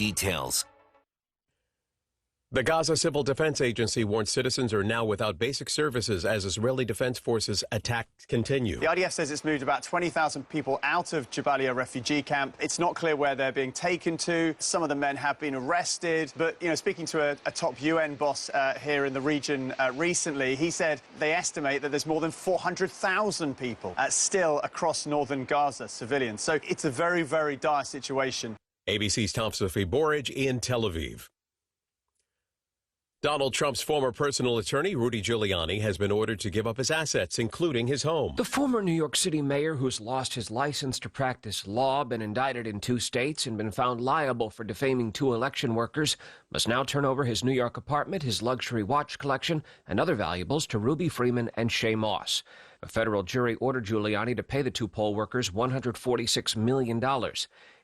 details. The Gaza Civil Defense Agency warns citizens are now without basic services as Israeli Defense Forces attacks continue. The IDF says it's moved about 20,000 people out of Jabalia refugee camp. It's not clear where they're being taken to. Some of the men have been arrested. But, speaking to a top UN boss here in the region recently, he said they estimate that there's more than 400,000 people still across northern Gaza, civilians. So it's a very, very dire situation. ABC's Tom Sophie Borage in Tel Aviv. Donald Trump's former personal attorney, Rudy Giuliani, has been ordered to give up his assets, including his home. The former New York City mayor, who's lost his license to practice law, been indicted in 2 states, and been found liable for defaming 2 election workers, must now turn over his New York apartment, his luxury watch collection, and other valuables to Ruby Freeman and Shay Moss. A federal jury ordered Giuliani to pay the 2 poll workers $146 million.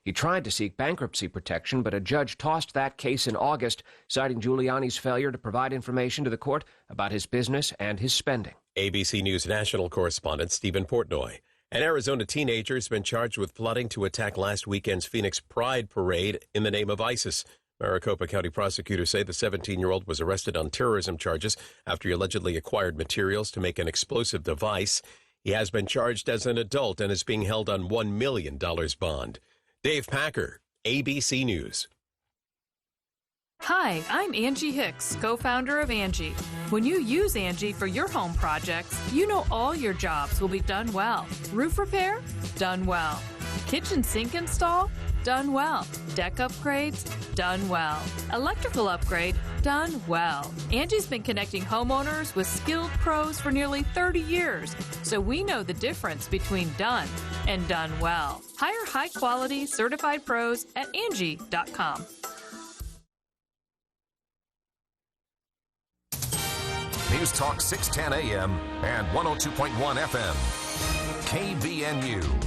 He tried to seek bankruptcy protection, but a judge tossed that case in August, citing Giuliani's failure to provide information to the court about his business and his spending. ABC News national correspondent Stephen Portnoy. An Arizona teenager has been charged with plotting to attack last weekend's Phoenix Pride Parade in the name of ISIS. Maricopa County prosecutors say the 17-year-old was arrested on terrorism charges after he allegedly acquired materials to make an explosive device. He has been charged as an adult and is being held on $1 million bond. Dave Packer, ABC News. Hi, I'm Angie Hicks, co-founder of Angie. When you use Angie for your home projects, you know all your jobs will be done well. Roof repair? Done well. Kitchen sink install? Done well. Deck upgrades? Done well. Electrical upgrade? Done well. Angie's been connecting homeowners with skilled pros for nearly 30 years, so we know the difference between done and done well. Hire high-quality, certified pros at Angie.com. News Talk 610 AM and 102.1 FM. KVNU.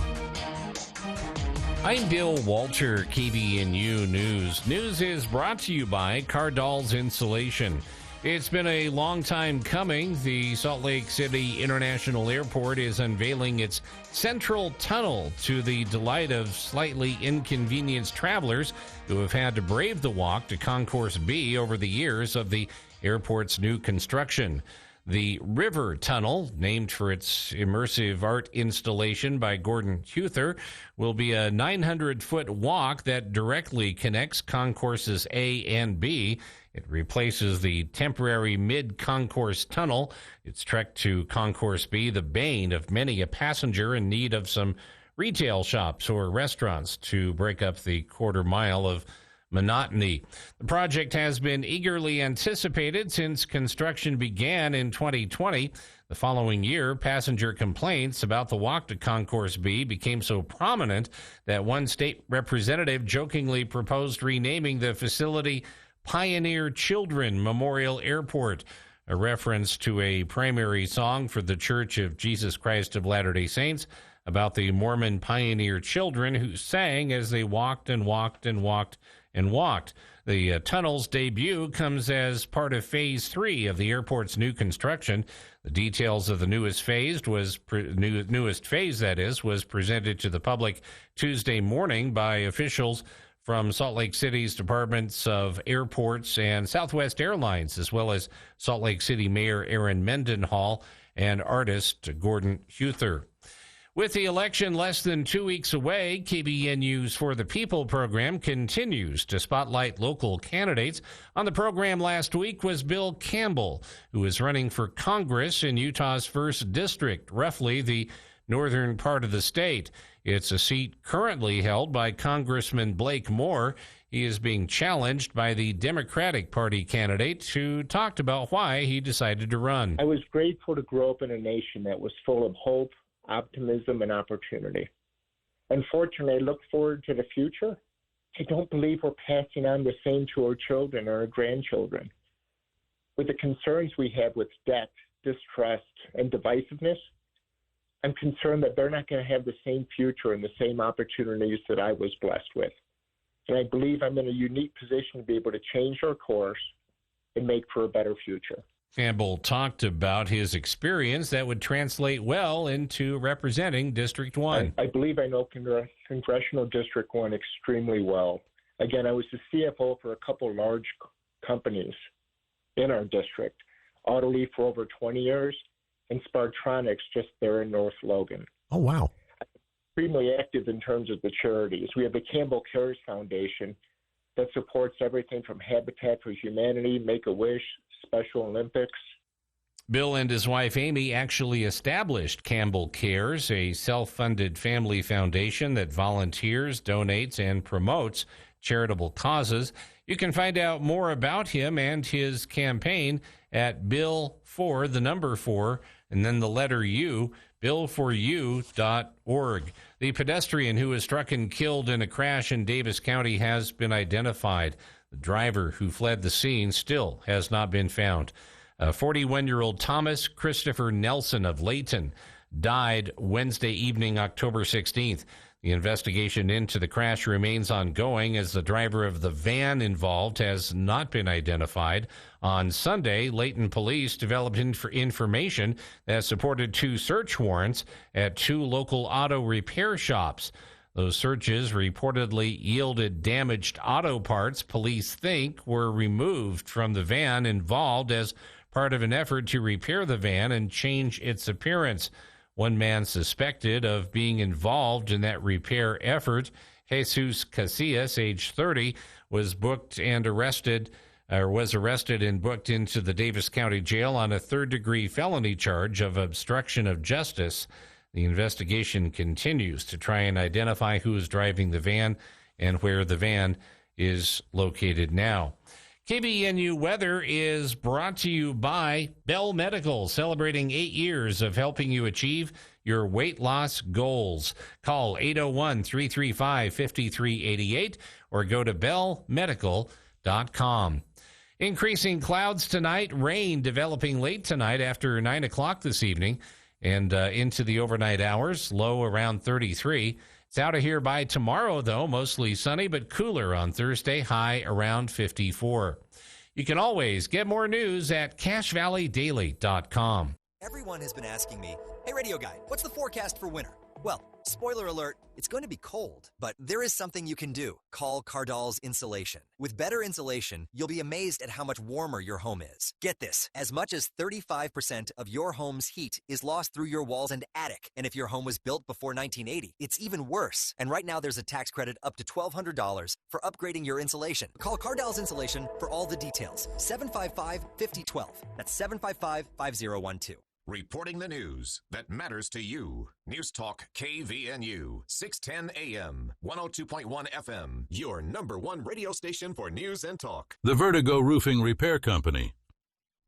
I'm Bill Walter, KVNU News. News is brought to you by Cardall's Insulation. It's been a long time coming. The Salt Lake City International Airport is unveiling its central tunnel to the delight of slightly inconvenienced travelers who have had to brave the walk to Concourse B over the years of the airport's new construction. The River Tunnel, named for its immersive art installation by Gordon Huther, will be a 900-foot walk that directly connects Concourses A and B. It replaces the temporary mid-concourse tunnel. Its trek to Concourse B, the bane of many a passenger in need of some retail shops or restaurants to break up the quarter mile of monotony. The project has been eagerly anticipated since construction began in 2020. The following year, passenger complaints about the walk to Concourse B became so prominent that one state representative jokingly proposed renaming the facility Pioneer Children Memorial Airport, a reference to a primary song for the Church of Jesus Christ of Latter-day Saints about the Mormon pioneer children who sang as they walked and walked and walked and walked. The tunnel's debut comes as part of Phase 3 of the airport's new construction. The details of the newest phase, was presented to the public Tuesday morning by officials from Salt Lake City's Departments of Airports and Southwest Airlines, as well as Salt Lake City Mayor Aaron Mendenhall and artist Gordon Huther. With the election less than 2 weeks away, KBNU's For the People program continues to spotlight local candidates. On the program last week was Bill Campbell, who is running for Congress in Utah's 1st District, roughly the northern part of the state. It's a seat currently held by Congressman Blake Moore. He is being challenged by the Democratic Party candidate who talked about why he decided to run. I was grateful to grow up in a nation that was full of hope, optimism, and opportunity. Unfortunately, I look forward to the future. I don't believe we're passing on the same to our children or our grandchildren. With the concerns we have with debt, distrust, and divisiveness, I'm concerned that they're not going to have the same future and the same opportunities that I was blessed with. And I believe I'm in a unique position to be able to change our course and make for a better future. Campbell talked about his experience that would translate well into representing District 1. I believe I know Congressional District 1 extremely well. Again, I was the CFO for a couple large companies in our district, Autoleaf for over 20 years, and Spartronics just there in North Logan. Oh, wow. Extremely active in terms of the charities. We have the Campbell Cares Foundation that supports everything from Habitat for Humanity, Make-A-Wish, Special Olympics. Bill and his wife Amy actually established Campbell Cares, a self-funded family foundation that volunteers, donates, and promotes charitable causes. You can find out more about him and his campaign at Bill4, the number 4, and then the letter U, bill4u.org. The pedestrian who was struck and killed in a crash in Davis County has been identified. The driver who fled the scene still has not been found. 41-year-old Thomas Christopher Nelson of Layton died Wednesday evening, October 16th. The investigation into the crash remains ongoing as the driver of the van involved has not been identified. On Sunday, Layton police developed information that supported 2 search warrants at 2 local auto repair shops. Those searches reportedly yielded damaged auto parts police think were removed from the van involved as part of an effort to repair the van and change its appearance. One man suspected of being involved in that repair effort, Jesus Casillas, age 30, was arrested and booked into the Davis County Jail on a third-degree felony charge of obstruction of justice. The investigation continues to try and identify who is driving the van and where the van is located now. KBNU Weather is brought to you by Bell Medical, celebrating 8 years of helping you achieve your weight loss goals. Call 801-335-5388 or go to bellmedical.com. Increasing clouds tonight, rain developing late tonight after 9 o'clock this evening and into the overnight hours, low around 33. It's out of here by tomorrow, though, mostly sunny but cooler on Thursday, high around 54. You can always get more news at CacheValleyDaily.com. Everyone has been asking me, hey, radio guy, what's the forecast for winter? Well, spoiler alert, it's going to be cold, but there is something you can do. Call Cardall's Insulation. With better insulation, you'll be amazed at how much warmer your home is. Get this, as much as 35% of your home's heat is lost through your walls and attic. And if your home was built before 1980, it's even worse. And right now there's a tax credit up to $1,200 for upgrading your insulation. Call Cardall's Insulation for all the details. 755-5012. That's 755-5012. Reporting the news that matters to you. News Talk KVNU, 610 AM, 102.1 FM, your number 1 radio station for news and talk. The Vertigo Roofing Repair Company,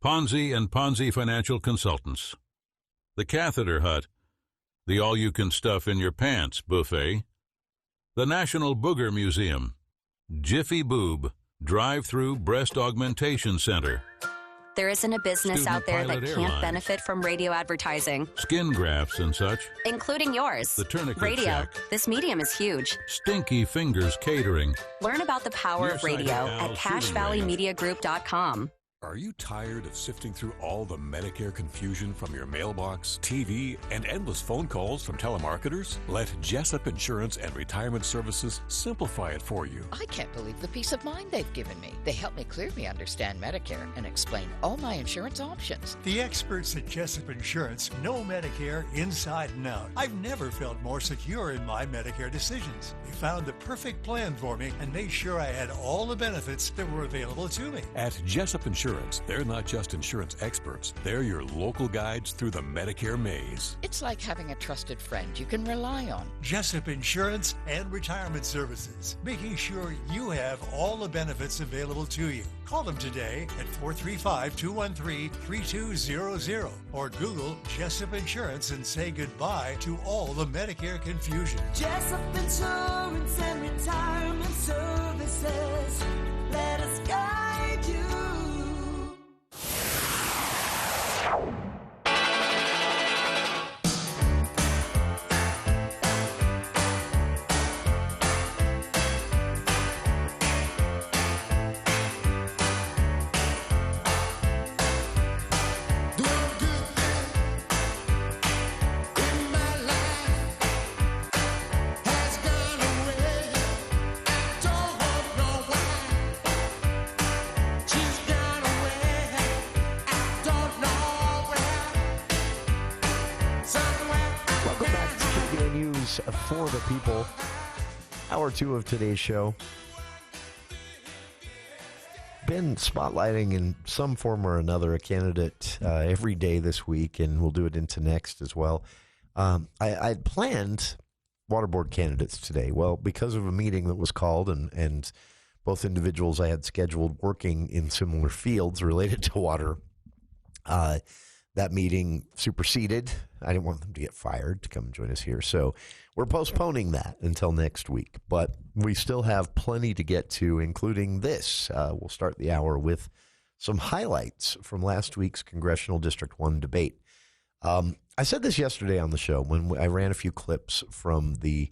Ponzi and Ponzi Financial Consultants, the Catheter Hut, the all-you-can-stuff-in-your-pants buffet, the National Booger Museum, Jiffy Boob, Drive-Through Breast Augmentation Center. There isn't a business Student out there that Pilot can't Airline. benefit from radio advertising, Skin grafts and such. including yours. The Tourniquet Radio. Shack. This medium is huge. Stinky Fingers Catering. Learn about the power of Nearsighted radio Al at Shooting Range. CacheValleyMediaGroup.com. Are you tired of sifting through all the Medicare confusion from your mailbox, TV, and endless phone calls from telemarketers? Let Jessup Insurance and Retirement Services simplify it for you. I can't believe the peace of mind they've given me. They help me clearly understand Medicare and explain all my insurance options. The experts at Jessup Insurance know Medicare inside and out. I've never felt more secure in my Medicare decisions. They found the perfect plan for me and made sure I had all the benefits that were available to me. At Jessup Insurance, they're not just insurance experts. They're your local guides through the Medicare maze. It's like having a trusted friend you can rely on. Jessup Insurance and Retirement Services, making sure you have all the benefits available to you. Call them today at 435-213-3200 or Google Jessup Insurance and say goodbye to all the Medicare confusion. Jessup Insurance and Retirement Services, let us guide you. Don't Voice for the People. Hour 2 of today's show. Been spotlighting in some form or another a candidate every day this week, and we'll do it into next as well. I planned water board candidates today. Well, because of a meeting that was called and both individuals I had scheduled working in similar fields related to water, that meeting superseded. I didn't want them to get fired to come join us here. So we're postponing that until next week. But we still have plenty to get to, including this. We'll start the hour with some highlights from last week's Congressional District 1 debate. I said this yesterday on the show when I ran a few clips from the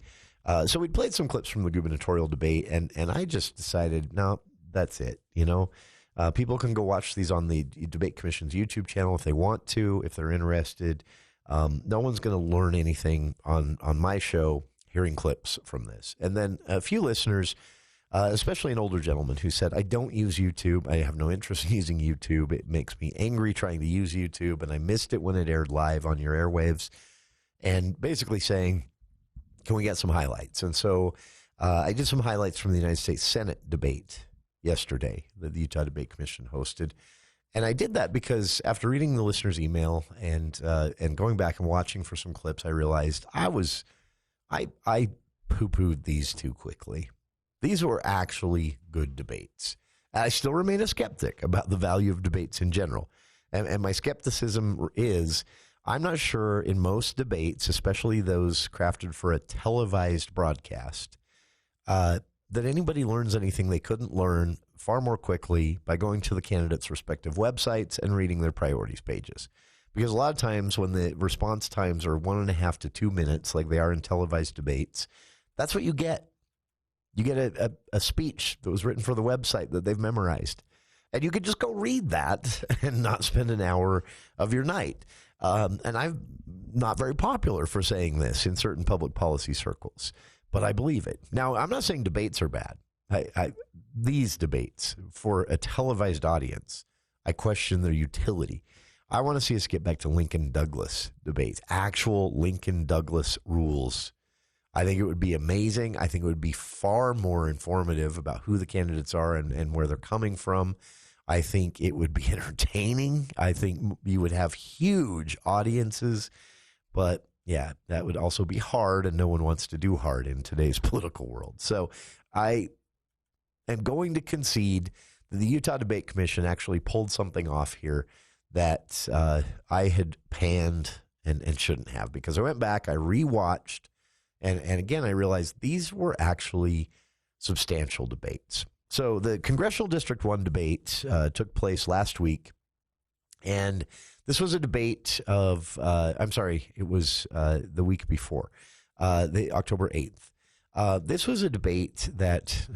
so we played some clips from the gubernatorial debate, and I just decided, no, that's it. You know, people can go watch these on the Debate Commission's YouTube channel if they want to, if they're interested. No one's going to learn anything on my show hearing clips from this. And then a few listeners, especially an older gentleman who said, I don't use YouTube. I have no interest in using YouTube. It makes me angry trying to use YouTube, and I missed it when it aired live on your airwaves. And basically saying, can we get some highlights? And so I did some highlights from the United States Senate debate yesterday that the Utah Debate Commission hosted. And I did that because after reading the listener's email and going back and watching for some clips, I realized I poo-pooed these too quickly. These were actually good debates. I still remain a skeptic about the value of debates in general. And my skepticism is, I'm not sure in most debates, especially those crafted for a televised broadcast, that anybody learns anything they couldn't learn far more quickly by going to the candidates' respective websites and reading their priorities pages. Because a lot of times when the response times are 1.5 to 2 minutes, like they are in televised debates, that's what you get. You get a speech that was written for the website that they've memorized. And you could just go read that and not spend an hour of your night. And I'm not very popular for saying this in certain public policy circles, but I believe it. Now, I'm not saying debates are bad. These debates for a televised audience, I question their utility. I want to see us get back to Lincoln-Douglas debates, actual Lincoln-Douglas rules. I think it would be amazing. I think it would be far more informative about who the candidates are and where they're coming from. I think it would be entertaining. I think you would have huge audiences. But, yeah, that would also be hard, and no one wants to do hard in today's political world. So I am going to concede that the Utah Debate Commission actually pulled something off here that I had panned and shouldn't have. Because I went back, I rewatched, and again, I realized these were actually substantial debates. So the Congressional District 1 debate took place last week, and this was a debate of, it was the week before, the October 8th. This was a debate that,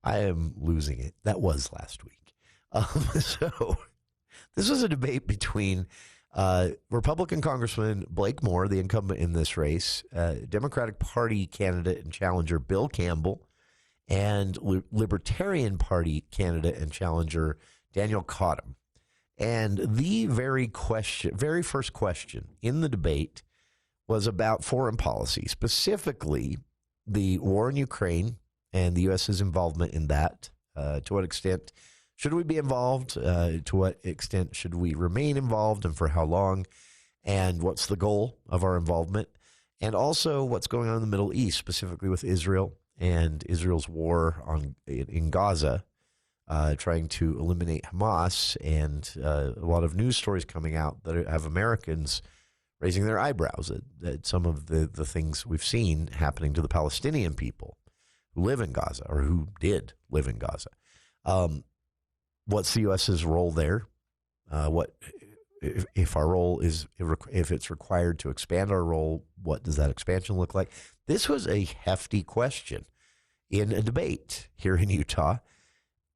I am losing it. That was last week. So this was a debate between Republican Congressman Blake Moore, the incumbent in this race, Democratic Party candidate and challenger Bill Campbell, and Libertarian Party candidate and challenger Daniel Cottom. And the very first question in the debate was about foreign policy, specifically the war in Ukraine and the U.S.'s involvement in that. To what extent should we be involved? To what extent should we remain involved, and for how long? And what's the goal of our involvement? And also what's going on in the Middle East, specifically with Israel and Israel's war in Gaza, trying to eliminate Hamas, and a lot of news stories coming out that have Americans raising their eyebrows at some of the things we've seen happening to the Palestinian people who live in Gaza, or who did live in Gaza. What's the U.S.'s role there? What if our role is, if it's required to expand our role, what does that expansion look like? This was a hefty question in a debate here in Utah.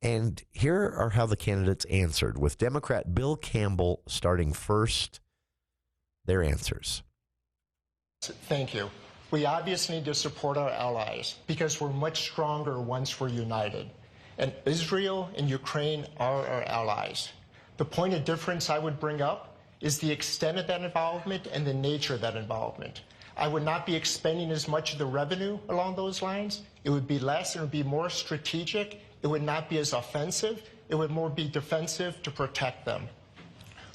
And here are how the candidates answered, with Democrat Bill Campbell starting first. Their answers. Thank you. We obviously need to support our allies because we're much stronger once we're united. And Israel and Ukraine are our allies. The point of difference I would bring up is the extent of that involvement and the nature of that involvement. I would not be expending as much of the revenue along those lines. It would be less, and it would be more strategic. It would not be as offensive. It would more be defensive to protect them.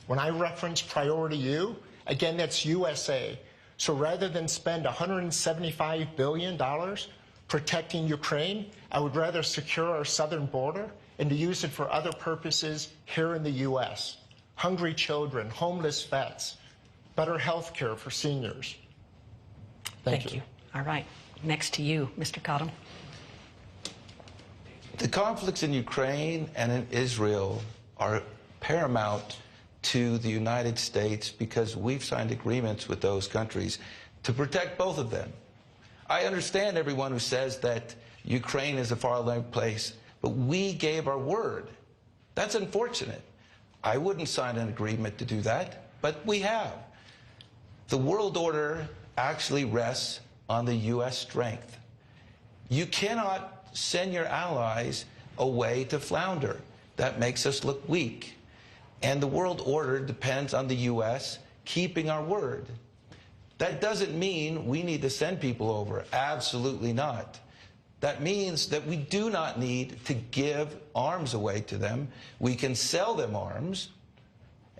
When I reference priority U, again, that's USA. So rather than spend $175 billion protecting Ukraine, I would rather secure our southern border and to use it for other purposes here in the U.S. Hungry children, homeless vets, better health care for seniors. Thank you. All right. Next to you, Mr. Cottom. The conflicts in Ukraine and in Israel are paramount to the United States because we've signed agreements with those countries to protect both of them. I understand everyone who says that Ukraine is a far-away place, but we gave our word. That's unfortunate. I wouldn't sign an agreement to do that, but we have. The world order actually rests on the U.S. strength. You cannot send your allies away to flounder. That makes us look weak. And the world order depends on the U.S. keeping our word. That doesn't mean we need to send people over. Absolutely not. That means that we do not need to give arms away to them. We can sell them arms,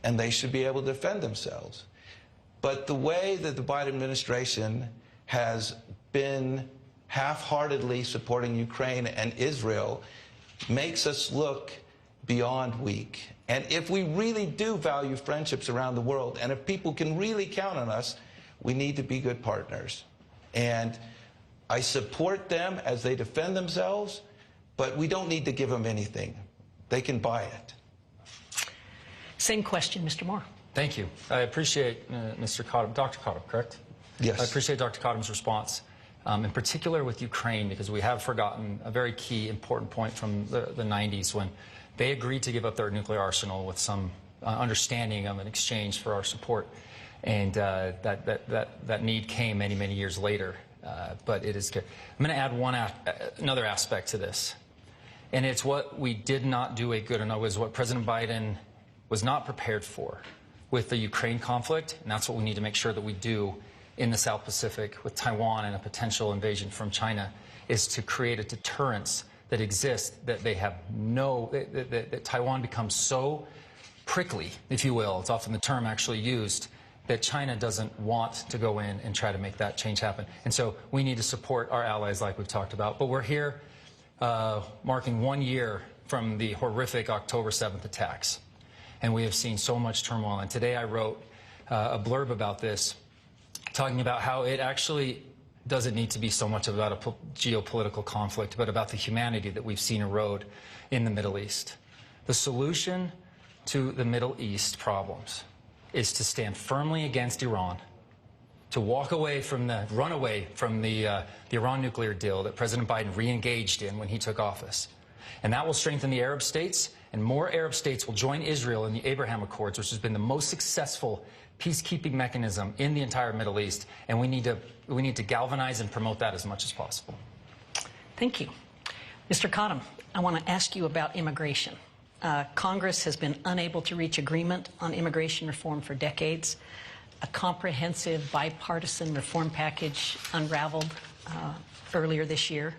and they should be able to defend themselves. But the way that the Biden administration has been half-heartedly supporting Ukraine and Israel makes us look beyond weak. And if we really do value friendships around the world, and if people can really count on us, we need to be good partners. And I support them as they defend themselves, but we don't need to give them anything. They can buy it. Same question, Mr. Moore. Thank you. I appreciate Mr. Cottom, Dr. Cottom, correct? Yes. I appreciate Dr. Cottom's response, in particular with Ukraine, because we have forgotten a very key, important point from the 90s when they agreed to give up their nuclear arsenal with some understanding of an exchange for our support. And that need came many, many years later. But it is good. I'm going to add another aspect to this. And it's what we did not do a good enough, was what President Biden was not prepared for with the Ukraine conflict. And that's what we need to make sure that we do in the South Pacific with Taiwan and a potential invasion from China, is to create a deterrence that exists, that they have that Taiwan becomes so prickly, if you will, it's often the term actually used, that China doesn't want to go in and try to make that change happen. And so we need to support our allies like we've talked about. But we're here marking 1 year from the horrific October 7th attacks. And we have seen so much turmoil. And today I wrote a blurb about this, talking about how it actually doesn't need to be so much about a geopolitical conflict, but about the humanity that we've seen erode in the Middle East. The solution to the Middle East problems is to stand firmly against Iran, to run away from the Iran nuclear deal that President Biden re-engaged in when he took office. And that will strengthen the Arab states, and more Arab states will join Israel in the Abraham Accords, which has been the most successful peacekeeping mechanism in the entire Middle East. And we need to galvanize and promote that as much as possible. Thank you. Mr. Cottom, I want to ask you about immigration. Congress has been unable to reach agreement on immigration reform for decades. A comprehensive bipartisan reform package unraveled earlier this year.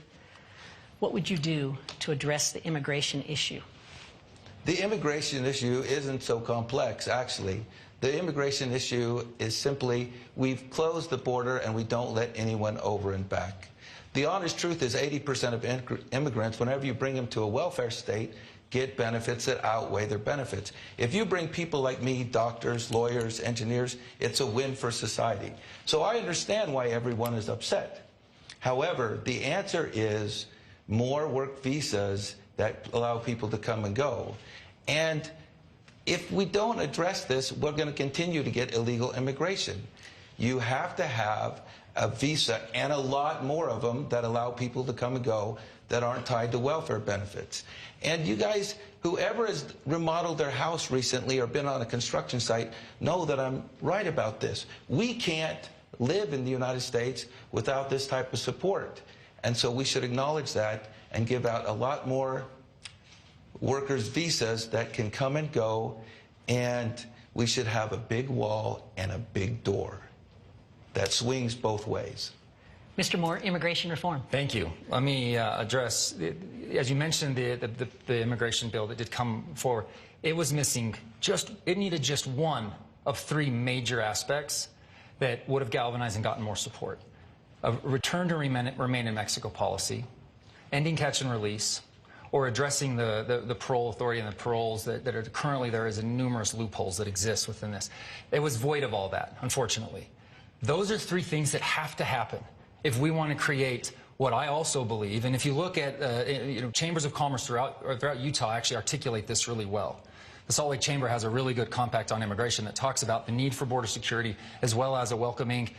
What would you do to address the immigration issue? The immigration issue isn't so complex, actually. The immigration issue is simply we've closed the border and we don't let anyone over and back. The honest truth is 80% of immigrants, whenever you bring them to a welfare state, get benefits that outweigh their benefits. If you bring people like me, doctors, lawyers, engineers, it's a win for society. So I understand why everyone is upset. However, the answer is more work visas that allow people to come and go. And if we don't address this, we're going to continue to get illegal immigration. You have to have a visa, and a lot more of them, that allow people to come and go that aren't tied to welfare benefits. And you guys, whoever has remodeled their house recently or been on a construction site, know that I'm right about this. We can't live in the United States without this type of support. And so we should acknowledge that and give out a lot more workers' visas that can come and go, and we should have a big wall and a big door. that swings both ways. Mr. Moore, immigration reform. Thank you. Let me address, as you mentioned, the immigration bill that did come forward. It was missing it needed just one of three major aspects that would have galvanized and gotten more support. A return to remain in Mexico policy, ending catch and release, or addressing the parole authority and the paroles that are currently there is numerous loopholes that exist within this. It was void of all that, unfortunately. Those are three things that have to happen if we want to create what I also believe, and if you look at chambers of commerce throughout Utah actually articulate this really well. The Salt Lake Chamber has a really good compact on immigration that talks about the need for border security as well as a welcoming,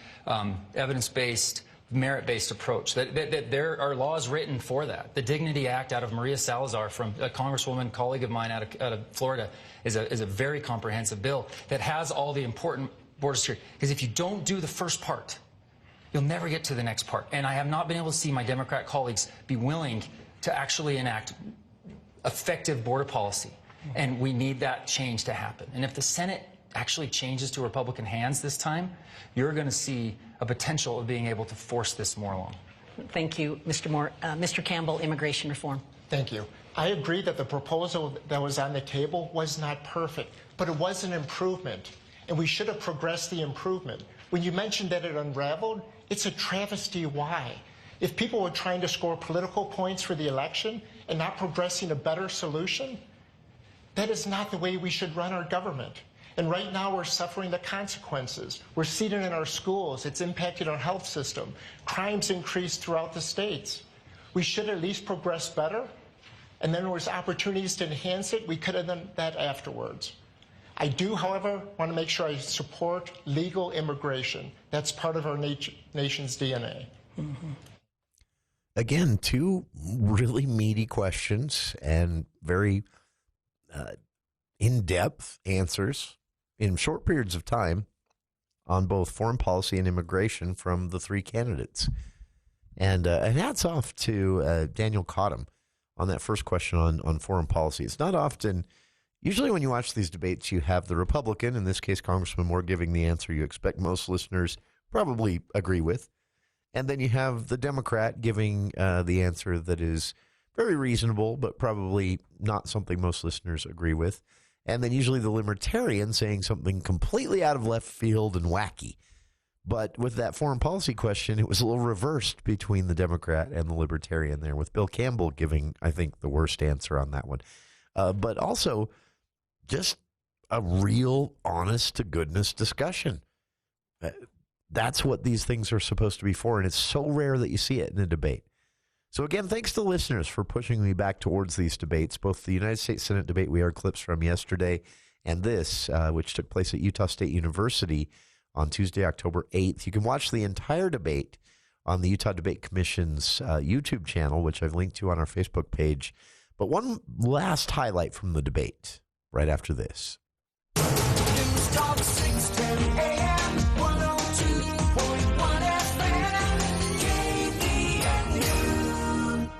evidence-based, merit-based approach. That there are laws written for that. The Dignity Act out of Maria Salazar, from a congresswoman colleague of mine out of Florida, is a very comprehensive bill that has all the important border security. Because if you don't do the first part, you'll never get to the next part. And I have not been able to see my Democrat colleagues be willing to actually enact effective border policy. And we need that change to happen. And if the Senate actually changes to Republican hands this time, you're going to see a potential of being able to force this more along. Thank you, Mr. Moore. Mr. Campbell, immigration reform. Thank you. I agree that the proposal that was on the table was not perfect, but it was an improvement. And we should have progressed the improvement. When you mentioned that it unraveled, it's a travesty why. If people were trying to score political points for the election and not progressing a better solution, that is not the way we should run our government. And right now we're suffering the consequences. We're seeing it in our schools. It's impacted our health system. Crimes increased throughout the states. We should at least progress better. And then there was opportunities to enhance it. We could have done that afterwards. I do, however, want to make sure I support legal immigration. That's part of our nation's DNA. Mm-hmm. Again, two really meaty questions and very in-depth answers in short periods of time on both foreign policy and immigration from the three candidates. And hats off to Daniel Cottom on that first question on foreign policy. It's not often... Usually when you watch these debates, you have the Republican, in this case Congressman Moore, giving the answer you expect most listeners probably agree with. And then you have the Democrat giving the answer that is very reasonable, but probably not something most listeners agree with. And then usually the Libertarian saying something completely out of left field and wacky. But with that foreign policy question, it was a little reversed between the Democrat and the Libertarian there, with Bill Campbell giving, I think, the worst answer on that one. But also... just a real honest-to-goodness discussion. That's what these things are supposed to be for, and it's so rare that you see it in a debate. So again, thanks to listeners for pushing me back towards these debates, both the United States Senate debate we heard clips from yesterday and this, which took place at Utah State University on Tuesday, October 8th. You can watch the entire debate on the Utah Debate Commission's YouTube channel, which I've linked to on our Facebook page. But one last highlight from the debate right after this. News Talk 610 AM, 102.1 FM, KVNU.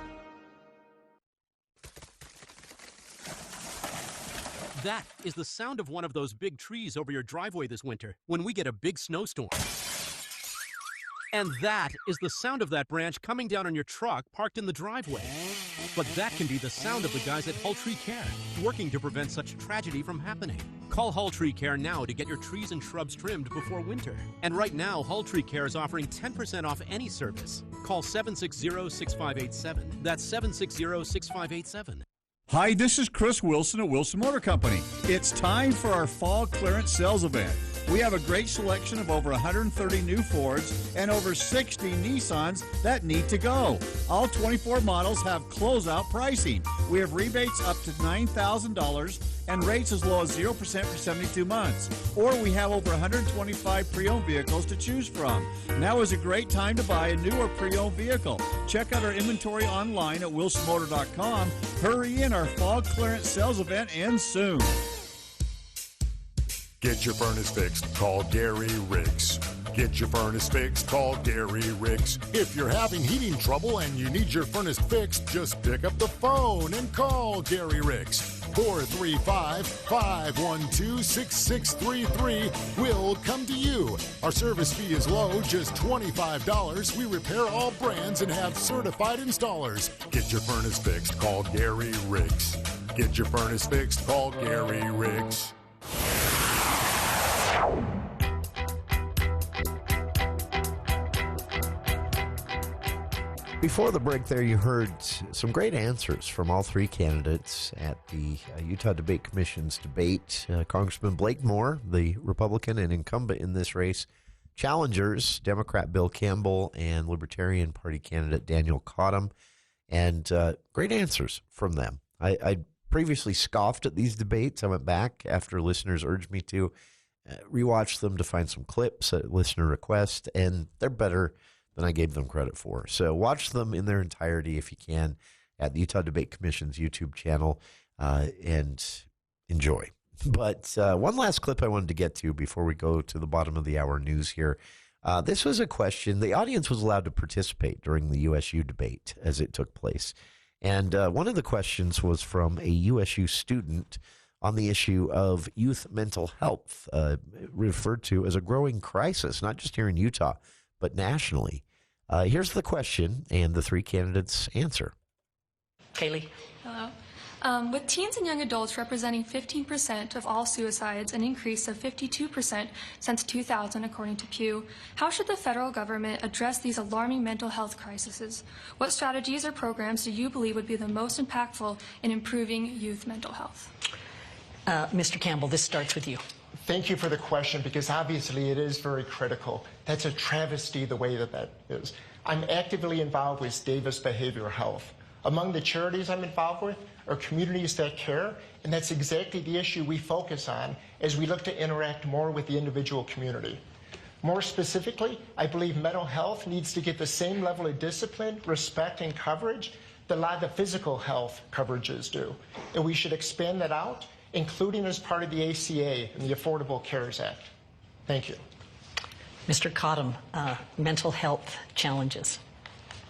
That is the sound of one of those big trees over your driveway this winter when we get a big snowstorm. And that is the sound of that branch coming down on your truck parked in the driveway. But that can be the sound of the guys at Hull Tree Care, working to prevent such tragedy from happening. Call Hull Tree Care now to get your trees and shrubs trimmed before winter. And right now, Hull Tree Care is offering 10% off any service. Call 760-6587. That's 760-6587. Hi, this is Chris Wilson at Wilson Motor Company. It's time for our fall clearance sales event. We have a great selection of over 130 new Fords and over 60 Nissans that need to go. All 24 models have closeout pricing. We have rebates up to $9,000 and rates as low as 0% for 72 months. Or we have over 125 pre-owned vehicles to choose from. Now is a great time to buy a new or pre-owned vehicle. Check out our inventory online at wilsonmotor.com. Hurry in, our fall clearance sales event ends soon. Get your furnace fixed, call Gary Riggs. Get your furnace fixed, call Gary Riggs. If you're having heating trouble and you need your furnace fixed, just pick up the phone and call Gary Riggs. 435-512-6633 will come to you. Our service fee is low, just $25. We repair all brands and have certified installers. Get your furnace fixed, call Gary Riggs. Get your furnace fixed, call Gary Riggs. Before the break there, you heard some great answers from all three candidates at the Utah Debate Commission's debate. Congressman Blake Moore, the Republican and incumbent in this race, challengers, Democrat Bill Campbell, and Libertarian Party candidate Daniel Cottom, and great answers from them. I previously scoffed at these debates. I went back after listeners urged me to rewatch them to find some clips at listener request, and they're better than I gave them credit for. So watch them in their entirety if you can at the Utah Debate Commission's YouTube channel and enjoy. But one last clip I wanted to get to before we go to the bottom of the hour news here. This was a question. The audience was allowed to participate during the USU debate as it took place. And one of the questions was from a USU student on the issue of youth mental health, referred to as a growing crisis, not just here in Utah, but nationally. Here's the question and the three candidates' answer. Kaylee. Hello. With teens and young adults representing 15% of all suicides, an increase of 52% since 2000, according to Pew, how should the federal government address these alarming mental health crises? What strategies or programs do you believe would be the most impactful in improving youth mental health? Mr. Campbell, this starts with you. Thank you for the question, because obviously it is very critical. That's a travesty the way that is. I'm actively involved with Davis Behavioral Health. Among the charities I'm involved with are communities that care, and that's exactly the issue we focus on as we look to interact more with the individual community. More specifically, I believe mental health needs to get the same level of discipline, respect, and coverage that a lot of the physical health coverages do. And we should expand that out, including as part of the ACA and the Affordable Cares Act. Thank you. Mr. Cottom, mental health challenges.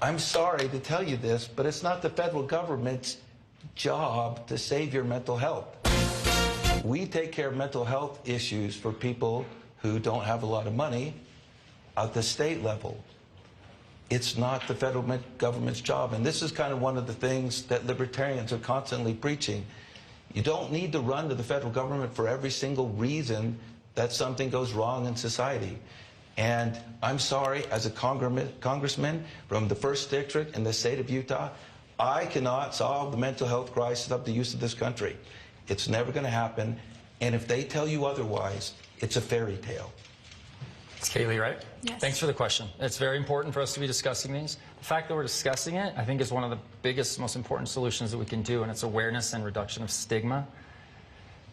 I'm sorry to tell you this, but it's not the federal government's job to save your mental health. We take care of mental health issues for people who don't have a lot of money at the state level. It's not the federal government's job. And this is kind of one of the things that libertarians are constantly preaching. You don't need to run to the federal government for every single reason that something goes wrong in society. And I'm sorry, as a congressman from the 1st District in the state of Utah, I cannot solve the mental health crisis of the youth of this country. It's never going to happen. And if they tell you otherwise, it's a fairy tale. It's Kaylee, right? Yes. Thanks for the question. It's very important for us to be discussing these. The fact that we're discussing it, I think, is one of the biggest, most important solutions that we can do, and it's awareness and reduction of stigma.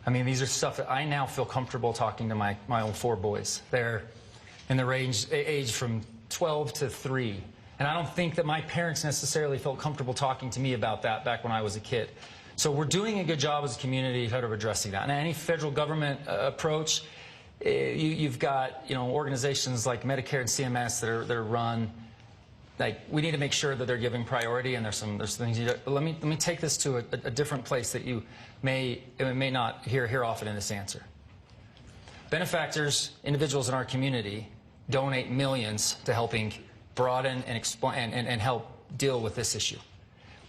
I mean, these are stuff that I now feel comfortable talking to my own 4 boys. They're in the age from 12 to 3. And I don't think that my parents necessarily felt comfortable talking to me about that back when I was a kid. So we're doing a good job as a community of addressing that. And any federal government approach, you've got organizations like Medicare and CMS that are run. Like, we need to make sure that they're giving priority, and there's things you do. But let me take this to a different place that you may not hear often in this answer. Benefactors, individuals in our community, donate millions to helping broaden and help deal with this issue.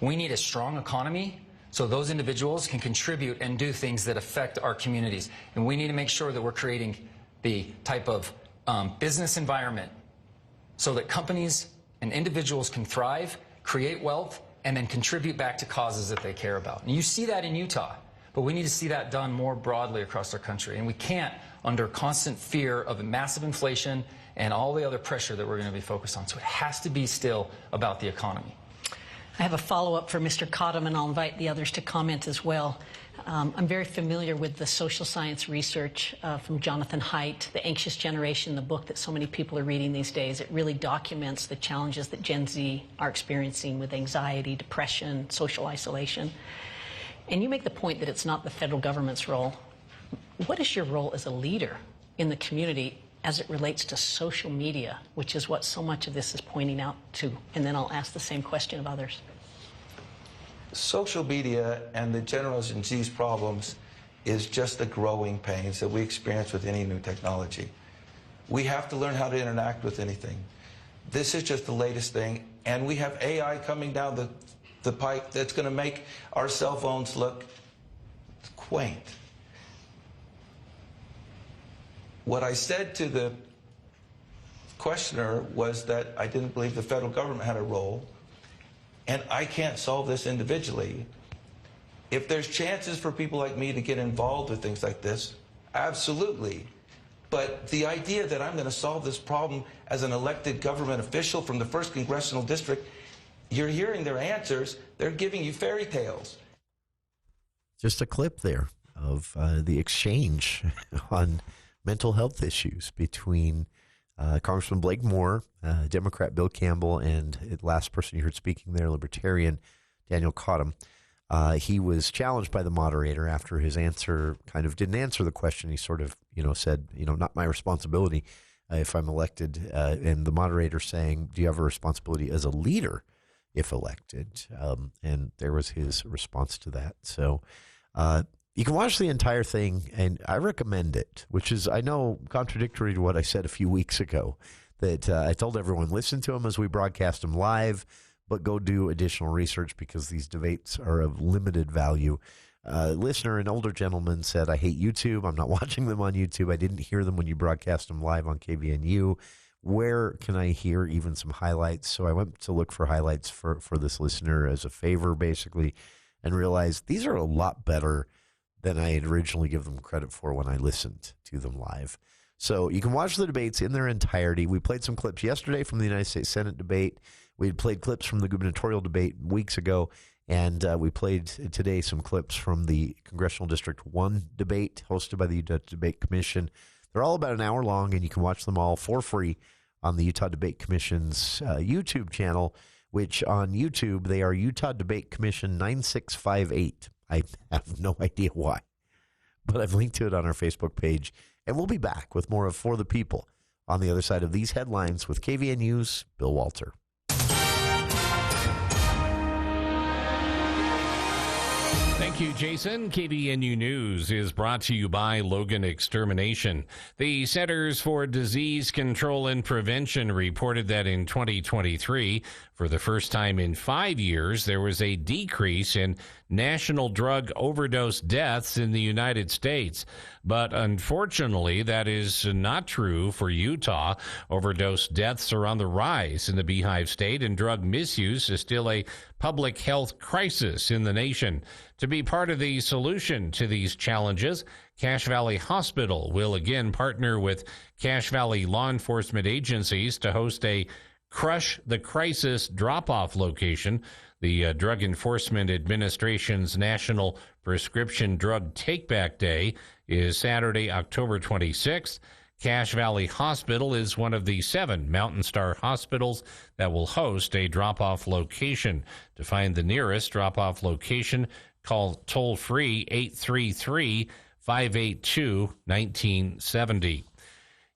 We need a strong economy so those individuals can contribute and do things that affect our communities. And we need to make sure that we're creating the type of business environment so that companies and individuals can thrive, create wealth, and then contribute back to causes that they care about. And you see that in Utah, but we need to see that done more broadly across our country. And we can't under constant fear of massive inflation and all the other pressure that we're going to be focused on. So it has to be still about the economy. I have a follow-up for Mr. Cottom, and I'll invite the others to comment as well. I'm very familiar with the social science research from Jonathan Haidt, The Anxious Generation, the book that so many people are reading these days. It really documents the challenges that Gen Z are experiencing with anxiety, depression, social isolation. And you make the point that it's not the federal government's role. What is your role as a leader in the community as it relates to social media, which is what so much of this is pointing out to? And then I'll ask the same question of others. social media and the Generation Z's problems is just the growing pains that we experience with any new technology. We have to learn how to interact with anything. This is just the latest thing, and we have AI coming down the pipe that's going to make our cell phones look quaint. What I said to the questioner was that I didn't believe the federal government had a role, and I can't solve this individually. If there's chances for people like me to get involved with things like this, absolutely. But the idea that I'm going to solve this problem as an elected government official from the First Congressional District, you're hearing their answers. They're giving you fairy tales. Just a clip there of the exchange on mental health issues between Congressman Blake Moore, Democrat Bill Campbell, and the last person you heard speaking there, Libertarian Daniel Cottom. He was challenged by the moderator after his answer kind of didn't answer the question. He sort of, said, not my responsibility if I'm elected. And the moderator saying, do you have a responsibility as a leader if elected? And there was his response to that. So you can watch the entire thing, and I recommend it, which is, I know, contradictory to what I said a few weeks ago, that I told everyone, listen to them as we broadcast them live, but go do additional research because these debates are of limited value. Listener, an older gentleman, said, I hate YouTube. I'm not watching them on YouTube. I didn't hear them when you broadcast them live on KVNU. Where can I hear even some highlights? So I went to look for highlights for this listener as a favor, basically, and realized these are a lot better than I had originally given them credit for when I listened to them live. So you can watch the debates in their entirety. We played some clips yesterday from the United States Senate debate. We had played clips from the gubernatorial debate weeks ago, and we played today some clips from the Congressional District 1 debate hosted by the Utah Debate Commission. They're all about an hour long, and you can watch them all for free on the Utah Debate Commission's YouTube channel, which on YouTube, they are Utah Debate Commission 9658. I have no idea why, but I've linked to it on our Facebook page, and we'll be back with more of For the People on the other side of these headlines with KVNU's Bill Walter. Thank you, Jason. KVNU News is brought to you by Logan Extermination. The Centers for Disease Control and Prevention reported that in 2023, for the first time in 5 years, there was a decrease in national drug overdose deaths in the United States. But unfortunately, that is not true for Utah. Overdose deaths are on the rise in the Beehive State, and drug misuse is still a public health crisis in the nation. To be part of the solution to these challenges, Cache Valley Hospital will again partner with Cache Valley law enforcement agencies to host a Crush the Crisis drop-off location. The Drug Enforcement Administration's National Prescription Drug Take-Back Day is Saturday, October 26th. Cache Valley Hospital is one of the 7 Mountain Star hospitals that will host a drop-off location. To find the nearest drop-off location, call toll-free 833-582-1970.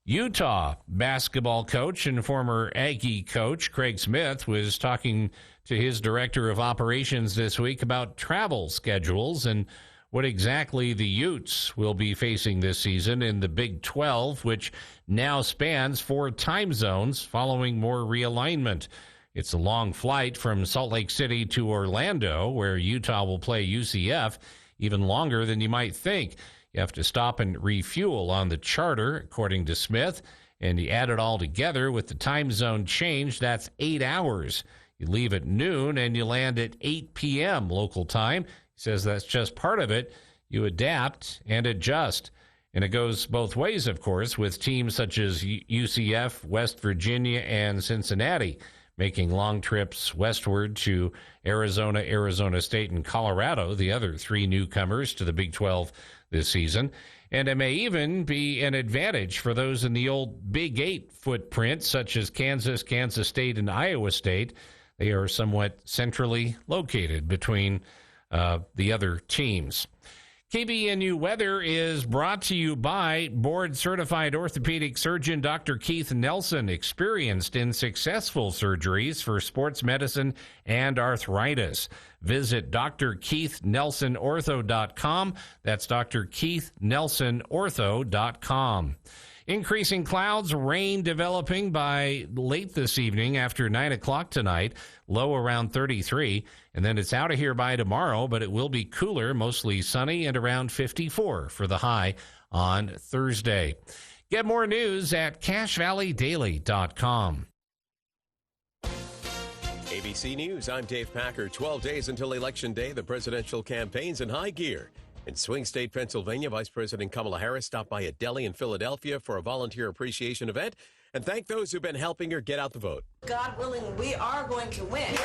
Utah basketball coach and former Aggie coach Craig Smith was talking to his director of operations this week about travel schedules and what exactly the Utes will be facing this season in the Big 12, which now spans 4 time zones following more realignment. It's a long flight from Salt Lake City to Orlando, where Utah will play UCF, even longer than you might think. You have to stop and refuel on the charter, according to Smith, and you add it all together with the time zone change, that's 8 hours. You leave at noon and you land at 8 p.m. local time. He says that's just part of it. You adapt and adjust. And it goes both ways, of course, with teams such as UCF, West Virginia, and Cincinnati making long trips westward to Arizona, Arizona State, and Colorado, the other 3 newcomers to the Big 12 this season. And it may even be an advantage for those in the old Big 8 footprint, such as Kansas, Kansas State, and Iowa State. They are somewhat centrally located between the other teams. KBNU weather is brought to you by board-certified orthopedic surgeon Dr. Keith Nelson, experienced in successful surgeries for sports medicine and arthritis. Visit drkeithnelsonortho.com. That's drkeithnelsonortho.com. Increasing clouds, rain developing by late this evening after 9 o'clock tonight, low around 33. And then it's out of here by tomorrow, but it will be cooler, mostly sunny, and around 54 for the high on Thursday. Get more news at CacheValleyDaily.com. ABC News, I'm Dave Packer. 12 days until Election Day, the presidential campaign's in high gear. In swing state Pennsylvania, Vice President Kamala Harris stopped by a deli in Philadelphia for a volunteer appreciation event and thanked those who've been helping her get out the vote. God willing, we are going to win.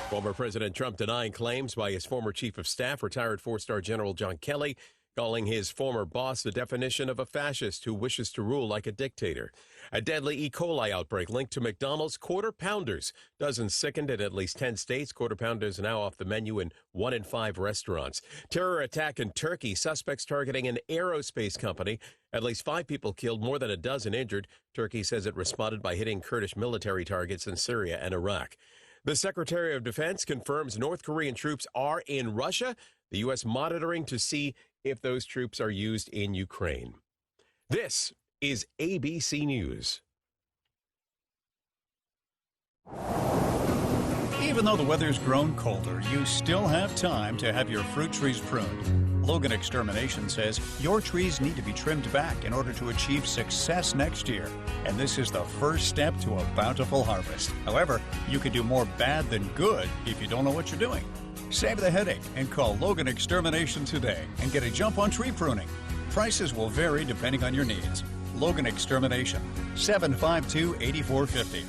Former President Trump denying claims by his former chief of staff, retired four-star General John Kelly, calling his former boss the definition of a fascist who wishes to rule like a dictator. A deadly E. coli outbreak linked to McDonald's Quarter Pounders. Dozens sickened in at least 10 states. Quarter Pounders are now off the menu in 1 in 5 restaurants. Terror attack in Turkey. Suspects targeting an aerospace company. At least 5 people killed, more than a dozen injured. Turkey says it responded by hitting Kurdish military targets in Syria and Iraq. The Secretary of Defense confirms North Korean troops are in Russia. The U.S. monitoring to see if those troops are used in Ukraine. This is ABC News. Even though the weather's grown colder, you still have time to have your fruit trees pruned. Logan Extermination says your trees need to be trimmed back in order to achieve success next year. And this is the first step to a bountiful harvest. However, you can do more bad than good if you don't know what you're doing. Save the headache and call Logan Extermination today and get a jump on tree pruning. Prices will vary depending on your needs. Logan Extermination, 752-8450.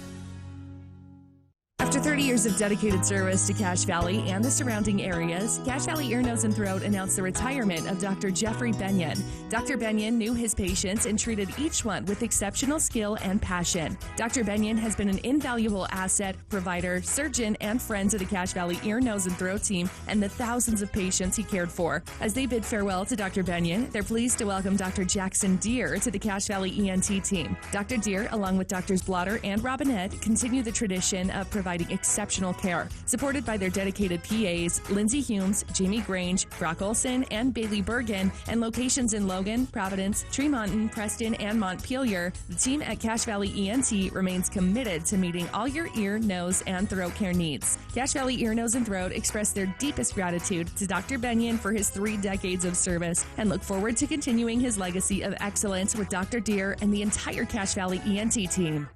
After 30 years of dedicated service to Cache Valley and the surrounding areas, Cache Valley Ear, Nose, and Throat announced the retirement of Dr. Jeffrey Benyon. Dr. Benyon knew his patients and treated each one with exceptional skill and passion. Dr. Benyon has been an invaluable asset, provider, surgeon, and friend to the Cache Valley Ear, Nose, and Throat team and the thousands of patients he cared for. As they bid farewell to Dr. Benyon, they're pleased to welcome Dr. Jackson Deere to the Cache Valley ENT team. Dr. Deere, along with Drs. Blotter and Robinette, continue the tradition of providing exceptional care. Supported by their dedicated PAs, Lindsay Humes, Jamie Grange, Brock Olson, and Bailey Bergen, and locations in Logan, Providence, Tremonton, Preston, and Montpelier, the team at Cache Valley ENT remains committed to meeting all your ear, nose, and throat care needs. Cache Valley Ear, Nose, and Throat express their deepest gratitude to Dr. Benyon for his 3 decades of service and look forward to continuing his legacy of excellence with Dr. Deere and the entire Cache Valley ENT team.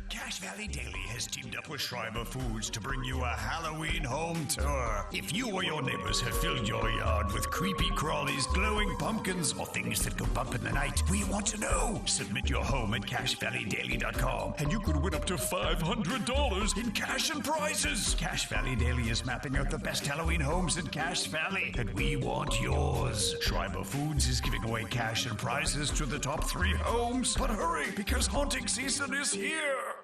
Cache Valley Daily has teamed up with Schreiber Foods to bring you a Halloween home tour. If you or your neighbors have filled your yard with creepy crawlies, glowing pumpkins, or things that go bump in the night, we want to know. Submit your home at CacheValleyDaily.com and you could win up to $500 in cash and prizes. Cache Valley Daily is mapping out the best Halloween homes in Cache Valley, and we want yours. Schreiber Foods is giving away cash and prizes to the top 3 homes. But hurry, because haunting season is here.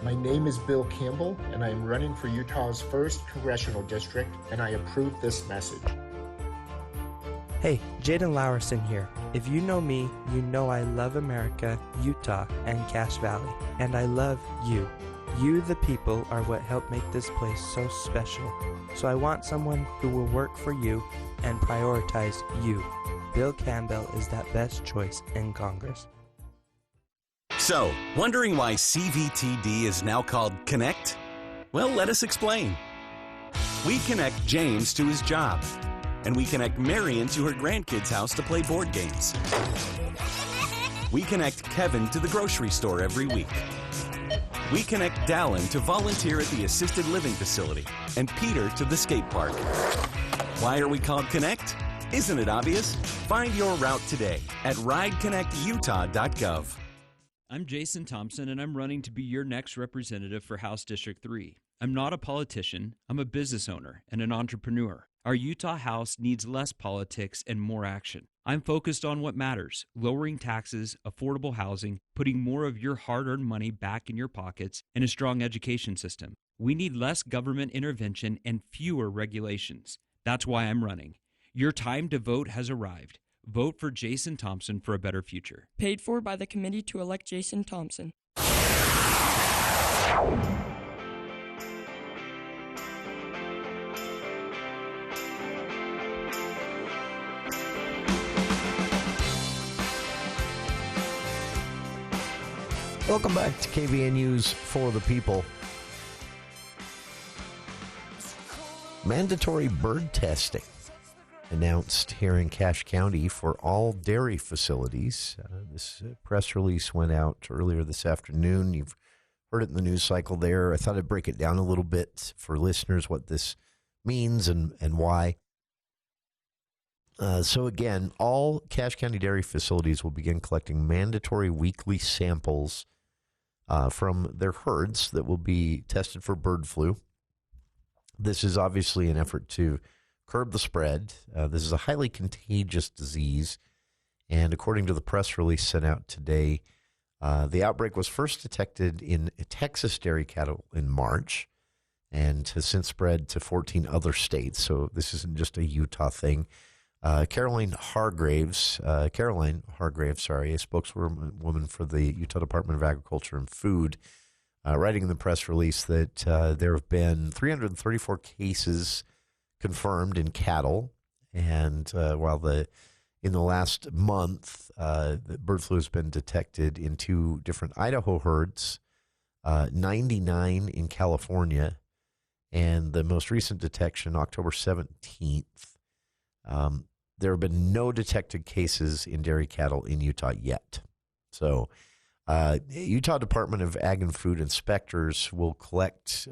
My name is Bill Campbell, and I am running for Utah's 1st Congressional District, and I approve this message. Hey, Jaden Lowerson here. If you know me, you know I love America, Utah, and Cache Valley. And I love you. You, the people, are what help make this place so special. So I want someone who will work for you and prioritize you. Bill Campbell is that best choice in Congress. So, wondering why CVTD is now called Connect? Well, let us explain. We connect James to his job, and we connect Marion to her grandkids' house to play board games. We connect Kevin to the grocery store every week. We connect Dallin to volunteer at the assisted living facility, and Peter to the skate park. Why are we called Connect? Isn't it obvious? Find your route today at rideconnectutah.gov. I'm Jason Thompson, and I'm running to be your next representative for House District 3. I'm not a politician. I'm a business owner and an entrepreneur. Our Utah House needs less politics and more action. I'm focused on what matters: lowering taxes, affordable housing, putting more of your hard-earned money back in your pockets, and a strong education system. We need less government intervention and fewer regulations. That's why I'm running. Your time to vote has arrived. Vote for Jason Thompson for a better future. Paid for by the committee to elect Jason Thompson. Welcome back to KVNU's For the People. Mandatory bird testing announced here in Cache County for all dairy facilities. This press release went out earlier this afternoon. You've heard it in the news cycle there. I thought I'd break it down a little bit for listeners, what this means and why. So again, all Cache County dairy facilities will begin collecting mandatory weekly samples from their herds that will be tested for bird flu. This is obviously an effort to curb the spread. This is a highly contagious disease, and according to the press release sent out today, the outbreak was first detected in Texas dairy cattle in March and has since spread to 14 other states, so this isn't just a Utah thing. Caroline Hargraves, a spokeswoman for the Utah Department of Agriculture and Food, writing in the press release that there have been 334 cases confirmed in cattle, and while in the last month, the bird flu has been detected in 2 different Idaho herds, 99 in California, and the most recent detection, October 17th. There have been no detected cases in dairy cattle in Utah yet. So Utah Department of Ag and Food inspectors will collect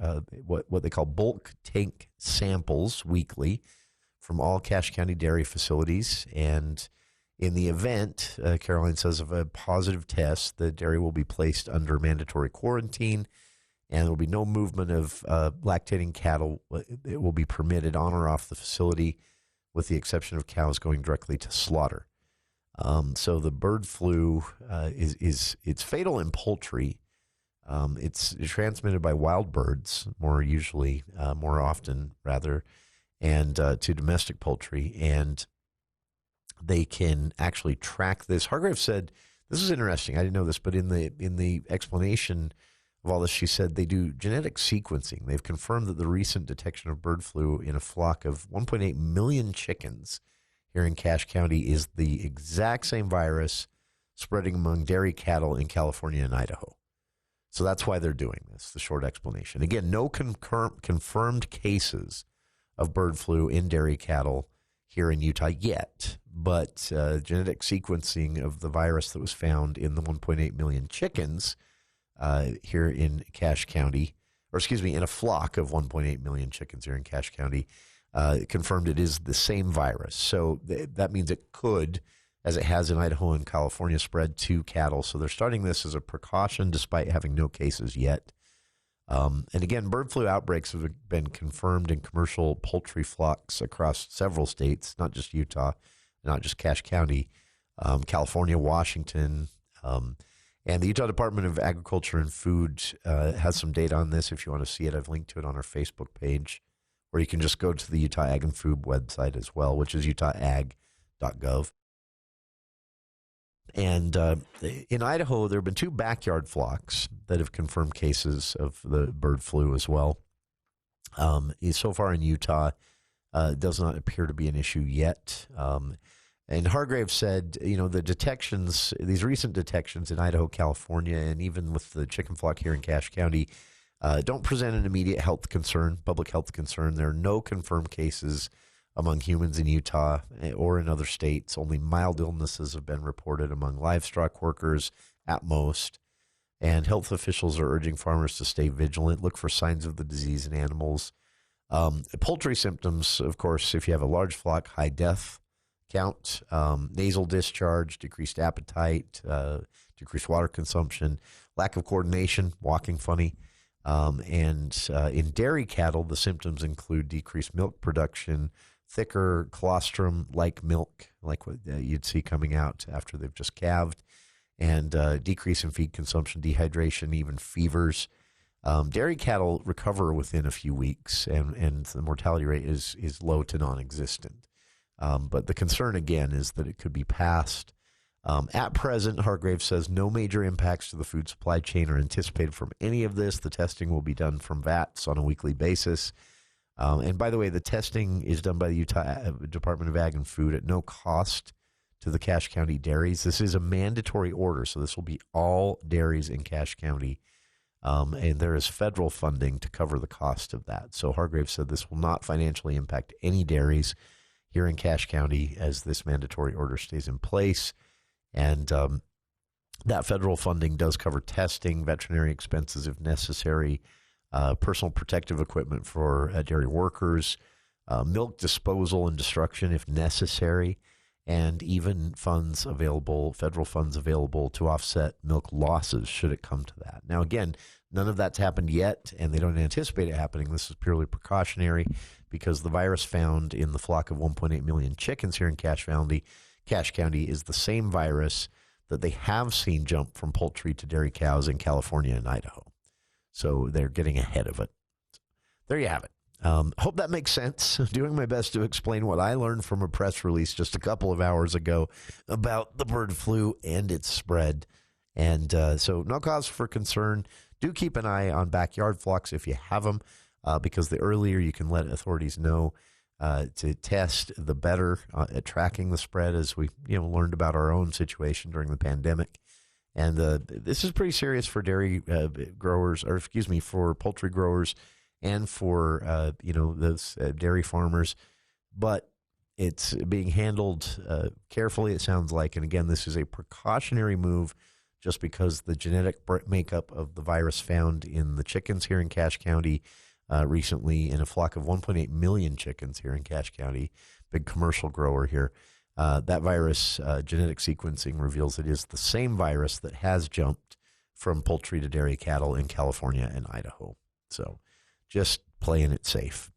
what they call bulk tank samples weekly from all Cache County dairy facilities. And in the event, Caroline says, of a positive test, the dairy will be placed under mandatory quarantine, and there will be no movement of lactating cattle. It will be permitted on or off the facility, with the exception of cows going directly to slaughter. So the bird flu it's fatal in poultry. It's transmitted by wild birds more often, and to domestic poultry. And they can actually track this. Hargrave said, this is interesting, I didn't know this, but in the explanation of all this, she said they do genetic sequencing. They've confirmed that the recent detection of bird flu in a flock of 1.8 million chickens here in Cache County is the exact same virus spreading among dairy cattle in California and Idaho. So that's why they're doing this, the short explanation. Again, no confirmed cases of bird flu in dairy cattle here in Utah yet, but genetic sequencing of the virus that was found in the 1.8 million chickens here in Cache County, in a flock of 1.8 million chickens here in Cache County, confirmed it is the same virus. So that means it could, as it has in Idaho and California, spread to cattle. So they're starting this as a precaution despite having no cases yet. And again, bird flu outbreaks have been confirmed in commercial poultry flocks across several states, not just Utah, not just Cache County, California, Washington, and the Utah Department of Agriculture and Food has some data on this. If you want to see it, I've linked to it on our Facebook page, or you can just go to the Utah Ag and Food website as well, which is utahag.gov. And in Idaho, there have been 2 backyard flocks that have confirmed cases of the bird flu as well. So far in Utah, it does not appear to be an issue yet. And Hargrave said, the detections, these recent detections in Idaho, California, and even with the chicken flock here in Cache County, don't present an immediate public health concern. There are no confirmed cases among humans in Utah or in other states. Only mild illnesses have been reported among livestock workers at most. And health officials are urging farmers to stay vigilant, look for signs of the disease in animals. Poultry symptoms, of course, if you have a large flock, high death count, nasal discharge, decreased appetite, decreased water consumption, lack of coordination, walking funny. And in dairy cattle, the symptoms include decreased milk production, thicker colostrum-like milk, like what you'd see coming out after they've just calved, and decrease in feed consumption, dehydration, even fevers. Dairy cattle recover within a few weeks, and the mortality rate is low to non-existent. But the concern, again, is that it could be passed. At present, Hargrave says no major impacts to the food supply chain are anticipated from any of this. The testing will be done from VATs on a weekly basis. And by the way, the testing is done by the Utah Department of Ag and Food at no cost to the Cache County dairies. This is a mandatory order, so this will be all dairies in Cache County. And there is federal funding to cover the cost of that. So Hargrave said this will not financially impact any dairies here in Cache County as this mandatory order stays in place. And that federal funding does cover testing, veterinary expenses if necessary, personal protective equipment for dairy workers, milk disposal and destruction if necessary, and even funds available, federal funds available to offset milk losses should it come to that. Now, again, none of that's happened yet, and they don't anticipate it happening. This is purely precautionary because the virus found in the flock of 1.8 million chickens here in Cache County is the same virus that they have seen jump from poultry to dairy cows in California and Idaho. So they're getting ahead of it. There you have it. Hope that makes sense. Doing my best to explain what I learned from a press release just a couple of hours ago about the bird flu and its spread. And so no cause for concern. Do keep an eye on backyard flocks if you have them, because the earlier you can let authorities know to test, the better at tracking the spread, as we learned about our own situation during the pandemic. And this is pretty serious for dairy growers, or for poultry growers and for, those dairy farmers. But it's being handled carefully, it sounds like. And again, this is a precautionary move just because the genetic makeup of the virus found in the chickens here in Cache County recently in a flock of 1.8 million chickens here in Cache County, big commercial grower here. That virus genetic sequencing reveals it is the same virus that has jumped from poultry to dairy cattle in California and Idaho. So just playing it safe.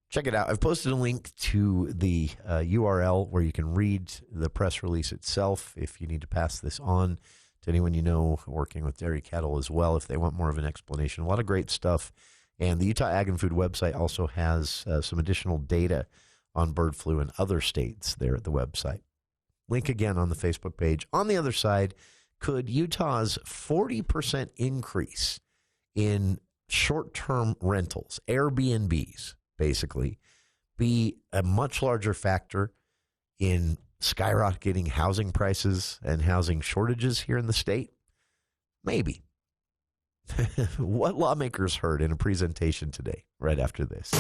Check it out. I've posted a link to the URL where you can read the press release itself if you need to pass this on to anyone you know working with dairy cattle as well, if they want more of an explanation. A lot of great stuff. And the Utah Ag and Food website also has some additional data on bird flu in other states there at the website. Link again on the Facebook page. On the other side, could Utah's 40% increase in short-term rentals, Airbnbs, basically, be a much larger factor in skyrocketing housing prices and housing shortages here in the state? Maybe. What lawmakers heard in a presentation today, right after this.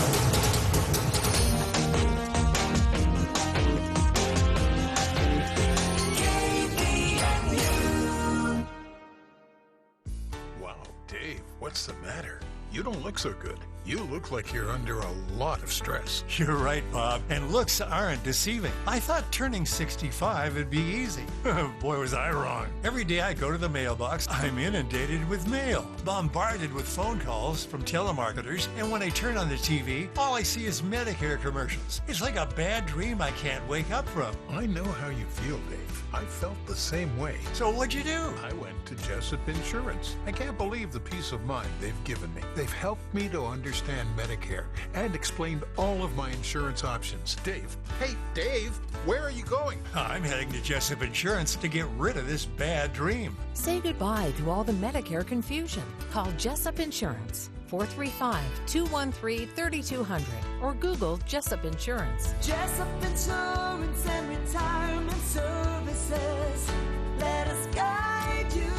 Wow, Dave, what's the matter? You don't look so good. You look like you're under a lot of stress. You're right, Bob. And looks aren't deceiving. I thought turning 65 would be easy. Boy, was I wrong. Every day I go to the mailbox, I'm inundated with mail, bombarded with phone calls from telemarketers, and when I turn on the TV, all I see is Medicare commercials. It's like a bad dream I can't wake up from. I know how you feel, Dave. I felt the same way. So what'd you do? I went to Jessup Insurance. I can't believe the peace of mind they've given me. They've helped me to understand Medicare and explained all of my insurance options. Dave, hey, Dave, where are you going? I'm heading to Jessup Insurance to get rid of this bad dream. Say goodbye to all the Medicare confusion. Call Jessup Insurance, 435-213-3200, or Google Jessup Insurance. Jessup Insurance and Retirement Services. Let us guide you.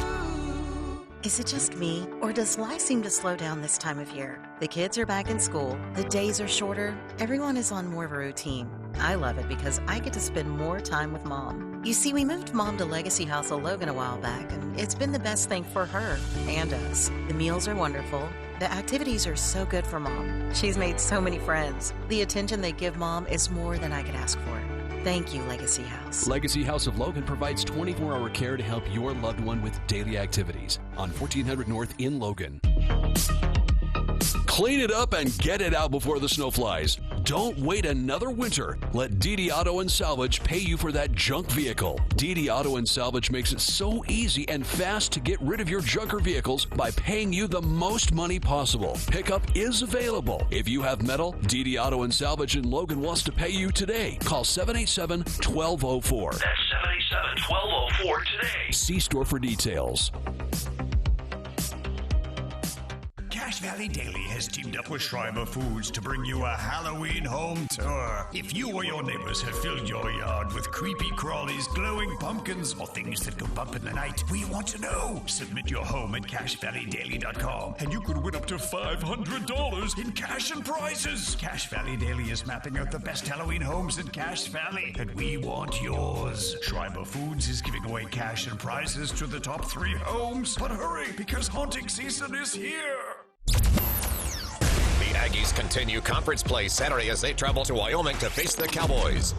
Is it just me, or does life seem to slow down this time of year? The kids are back in school, the days are shorter, everyone is on more of a routine. I love it because I get to spend more time with Mom. You see, we moved Mom to Legacy House of Logan a while back, and it's been the best thing for her and us. The meals are wonderful. The activities are so good for Mom. She's made so many friends. The attention they give Mom is more than I could ask for. Thank you, Legacy House. Legacy House of Logan provides 24-hour care to help your loved one with daily activities on 1400 North in Logan. Clean it up and get it out before the snow flies. Don't wait another winter. Let DD Auto and Salvage pay you for that junk vehicle. DD Auto and Salvage makes it so easy and fast to get rid of your junker vehicles by paying you the most money possible. Pickup is available. If you have metal, DD Auto and Salvage in Logan wants to pay you today. Call 787-1204. That's 787-1204 today. See store for details. Cache Valley Daily has teamed up with Schreiber Foods to bring you a Halloween home tour. If you or your neighbors have filled your yard with creepy crawlies, glowing pumpkins, or things that go bump in the night, we want to know. Submit your home at CacheValleyDaily.com and you could win up to $500 in cash and prizes. Cache Valley Daily is mapping out the best Halloween homes in Cache Valley, and we want yours. Schreiber Foods is giving away cash and prizes to the top 3 homes. But hurry, because haunting season is here. The Aggies continue conference play Saturday as they travel to Wyoming to face the Cowboys.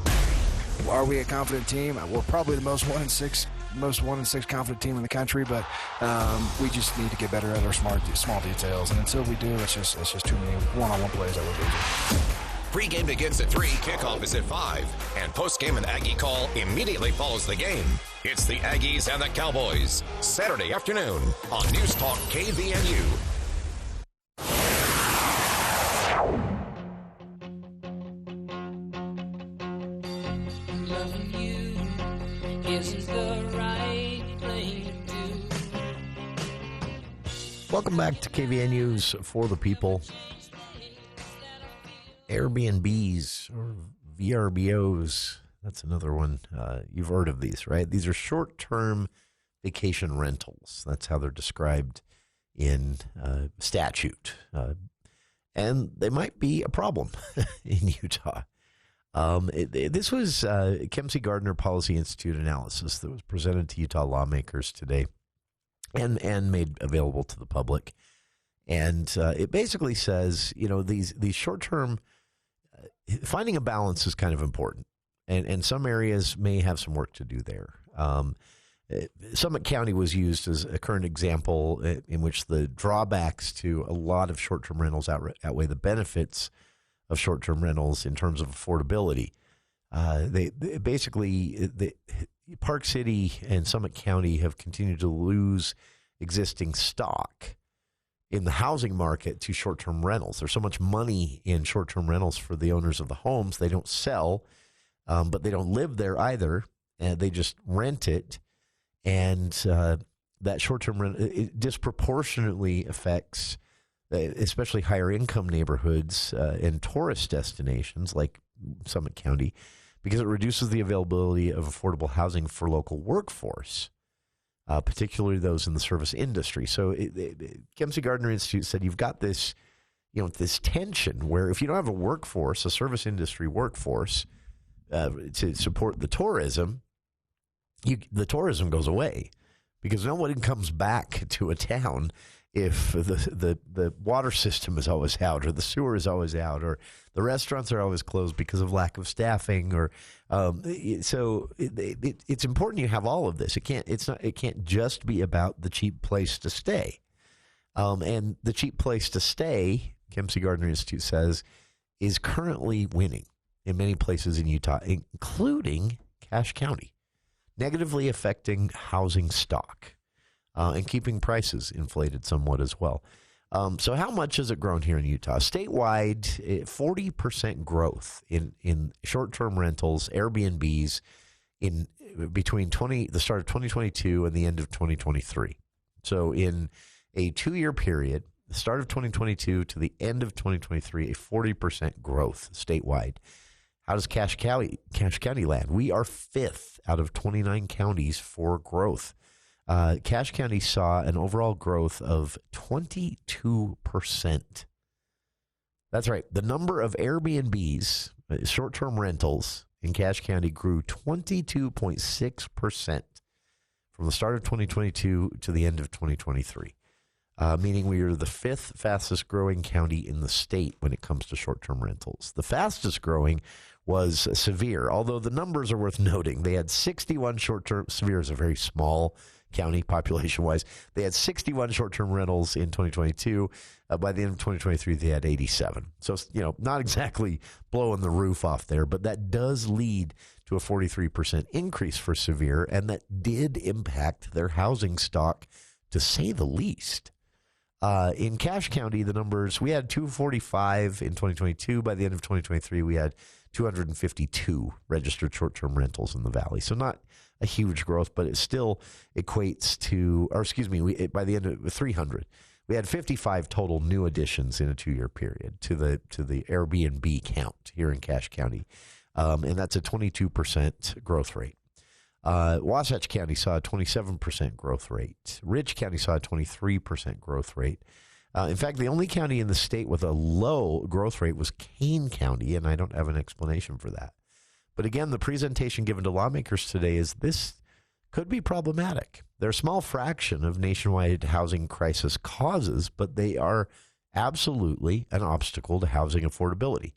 Are we a confident team? We're probably the most 1-6 confident team in the country, but we just need to get better at our small details. And until we do, it's just too many one-on-one plays that we're losing. Pre-game begins at 3, kickoff is at 5, and post-game and Aggie call immediately follows the game. It's the Aggies and the Cowboys, Saturday afternoon on News Talk KVNU. Loving you isn't the right thing to do. Welcome back to KVNU's For the People. Airbnbs or VRBOs. That's another one. You've heard of these, right? These are short-term vacation rentals. That's how they're described in statute. And they might be a problem in Utah. This was Kempsey Gardner Policy Institute analysis that was presented to Utah lawmakers today and made available to the public. And it basically says, these short-term, finding a balance is kind of important. And some areas may have some work to do there. Summit County was used as a current example in which the drawbacks to a lot of short-term rentals outweigh the benefits of short-term rentals in terms of affordability. Park City and Summit County have continued to lose existing stock in the housing market to short-term rentals. There's so much money in short-term rentals for the owners of the homes. They don't sell, but they don't live there either. They just rent it. And that short-term rent it disproportionately affects especially higher income neighborhoods and tourist destinations like Summit County because it reduces the availability of affordable housing for local workforce, particularly those in the service industry. So Kempsey Gardner Institute said you've got this, this tension where if you don't have a workforce, a service industry workforce to support the tourism, the tourism goes away because no one comes back to a town if the water system is always out or the sewer is always out or the restaurants are always closed because of lack of staffing or so it's important you have all of this. It can't just be about the cheap place to stay. And the cheap place to stay, Kempsey Gardner Institute says, is currently winning in many places in Utah, including Cache County, negatively affecting housing stock and keeping prices inflated somewhat as well. So how much has it grown here in Utah? Statewide, 40% growth in short-term rentals, Airbnbs, in between the start of 2022 and the end of 2023. So in a 2-year period, the start of 2022 to the end of 2023, a 40% growth statewide. How does Cache County land? We are 5th out of 29 counties for growth. Cache County saw an overall growth of 22%. That's right. The number of Airbnbs, short-term rentals in Cache County grew 22.6% from the start of 2022 to the end of 2023, meaning we are the 5th fastest growing county in the state when it comes to short-term rentals. The fastest growing was Sevier, although the numbers are worth noting. They had 61 short-term. Sevier is a very small county population-wise. They had 61 short-term rentals in 2022. By the end of 2023, they had 87. So, not exactly blowing the roof off there, but that does lead to a 43% increase for Sevier, and that did impact their housing stock, to say the least. In Cache County, the numbers, we had 245 in 2022. By the end of 2023, we had 252 registered short-term rentals in the valley. So not a huge growth, but it still equates to, by the end of 300. We had 55 total new additions in a 2-year period to the Airbnb count here in Cache County. And that's a 22% growth rate. Wasatch County saw a 27% growth rate. Ridge County saw a 23% growth rate. In fact, the only county in the state with a low growth rate was Kane County, and I don't have an explanation for that. But again, the presentation given to lawmakers today is this could be problematic. They're a small fraction of nationwide housing crisis causes, but they are absolutely an obstacle to housing affordability.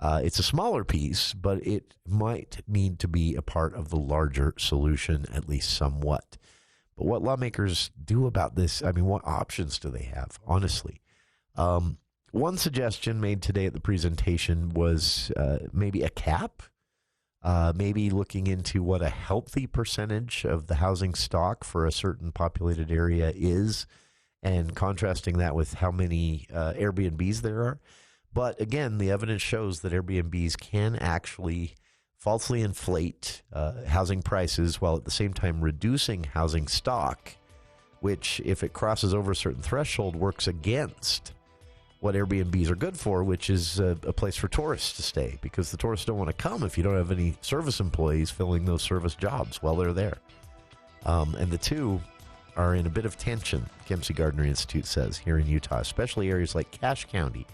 It's a smaller piece, but it might need to be a part of the larger solution, at least somewhat. But what lawmakers do about this, what options do they have, honestly? One suggestion made today at the presentation was maybe a cap, maybe looking into what a healthy percentage of the housing stock for a certain populated area is, and contrasting that with how many Airbnbs there are. But again, the evidence shows that Airbnbs can actually falsely inflate housing prices while at the same time reducing housing stock, which, if it crosses over a certain threshold, works against what Airbnbs are good for, which is a place for tourists to stay, because the tourists don't want to come if you don't have any service employees filling those service jobs while they're there. And the two are in a bit of tension, Kempsey Gardner Institute says, here in Utah, especially areas like Cache County,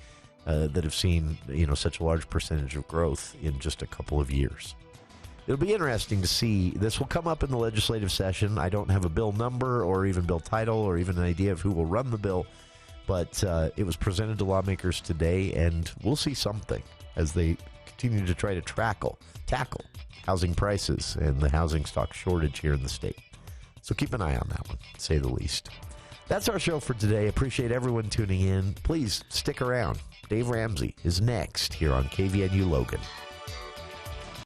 that have seen such a large percentage of growth in just a couple of years. It'll be interesting to see. This will come up in the legislative session. I don't have a bill number or even bill title or even an idea of who will run the bill, but it was presented to lawmakers today, and we'll see something as they continue to try to tackle housing prices and the housing stock shortage here in the state. So keep an eye on that one, to say the least. That's our show for today. Appreciate everyone tuning in. Please stick around. Dave Ramsey is next here on KVNU Logan.